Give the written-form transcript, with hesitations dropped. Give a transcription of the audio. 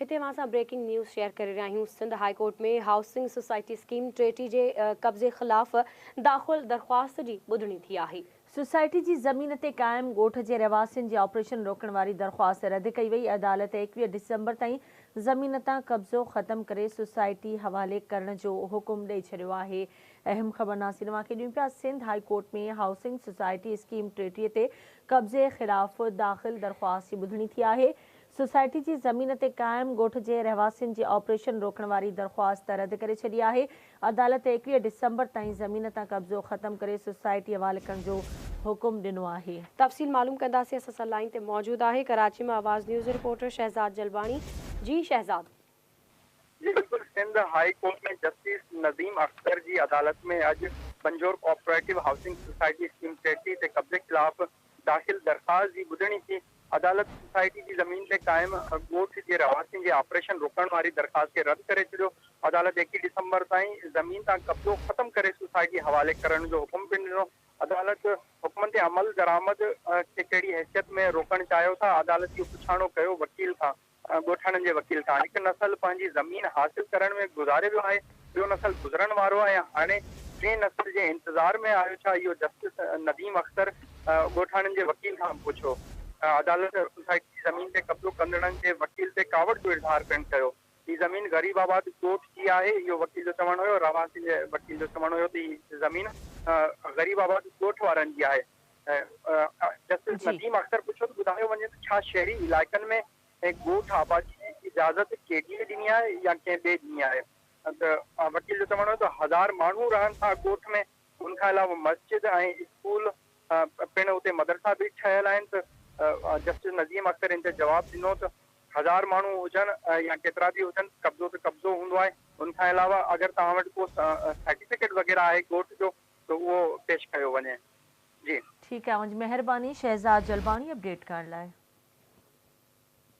हिते मां breaking news share करे रहिया आहियूं। सिंध हाई कोर्ट में हाउसिंग सोसाइटी स्कीम 33 जे कब्ज़े ख़िलाफ़ दाख़िल दरख़्वास्त जी ॿुधणी थी आहे। सोसाइटी जी ज़मीन ते क़ाइम ॻोठ जे रहवासियुनि जे ऑपरेशन रोकण वारी दरख़्वास्त रद्द कई वई। अदालत 21 डिसंबर ताईं ज़मीन तां कब्ज़ो ख़त्म करे सोसाइटी हवाले करण जो हुकुम ॾेई छॾियो आहे। अहम ख़बर नासिरवा खे ॾियूं पिया। सिंध हाई कोर्ट में हाउसिंग सोसाइटी स्कीम 33 ते कब्ज़े ख़िलाफ़ दाख़िल दरख़्वास्त जी ॿुधणी थी आहे। सोसाइटी जी ज़मीन ते क़ाइम ॻोठ जे रहवासियुनि जे ऑपरेशन रोकण वारी दरख़्वास्त रद्द करे छॾी आहे। अदालत 21 डिसंबर ताईं ज़मीन तां कब्ज़ो ख़त्म करे सोसाइटी हवाले करण जो हुकुम ॾिनो आहे। तफ़सील मालूम कंदासीं। असां सां लाइन ते मौजूद आहे कराची में आवाज़ न्यूज़ रिपोर्टर शहजाद जलवानी। जी शहजाद। जी बिल्कुल, सिंध हाई कोर्ट में जस्टिस नज़ीम अख्तर जी अदालत में अॼु Pinjore cooperative housing society scheme 33 ते कब्ज़े खिलाफ़ दाख़िल दरख़्वास्त जी ॿुधणी थी। अदालत सोसाइटी की ज़मीन ते क़ाइम ॻोठ जे रहवासियुनि जे ऑपरेशन रोकण वारी दरख़्वास्त खे रद्द करे छॾियो। अदालत 21 डिसंबर ताईं ज़मीन तां कब्ज़ो ख़त्म करे सोसाइटी हवाले करण जो हुकुम पिण ॾिनो। अदालत हुकुमनि ते अमल दरामद खे कहिड़ी हैसियत में रोकणु चाहियो था, अदालत इहो पुछाणो कयो वकील खां, ॻोठाणनि जे वकील खां। हिकु नसल पंहिंजी ज़मीन हासिल करण में गुज़ारे वियो आहे, ॿियो नसल गुज़रण वारो आहे, हाणे टे नसल जे इंतज़ार में आयो छा, इहो जस्टिस नदीम अख्तर ॻोठाणनि जे वकील खां पुछो। अदालत सोसाइटी जी ज़मीन ते कब्ज़ो कंदड़नि जे वकील ते कावड़ जो इज़हार पिणु कयो। हीअ ज़मीन ग़रीब आबाद ॻोठ जी आहे, इहो वकील जो चवणु हुयो। रहवासी जे वकील जो चवणु हुयो त हीअ ज़मीन ग़रीब आबाद ॻोठ वारनि जी आहे। जस्टिस नदीम अख्तर पुछो त ॿुधायो वञे त छा शहरी इलाइक़नि में ॻोठ आबादी जी इजाज़त केडीए ॾिनी आहे या कंहिं ॿिए ॾिनी आहे? त वकील जो चवणु हुयो त 1000 माण्हू रहनि था ॻोठ में, उनखां अलावा मस्जिद ऐं स्कूल पिणु उते मदरसा बि ठहियल आहिनि। त जस्टिस नज़ीम अख्तर इन ते जवाबु ॾिनो त 1000 माण्हू हुजनि या केतिरा बि हुजनि, कब्ज़ो त कब्ज़ो हूंदो आहे। उनखां अलावा अगरि तव्हां वटि को सर्टिफिकेट वग़ैरह आहे ॻोठ जो त उहो पेश कयो वञे। जी ठीकु आहे, मुंहिंजी महिरबानी शहजाद जलवानी अपडेट करण लाइ।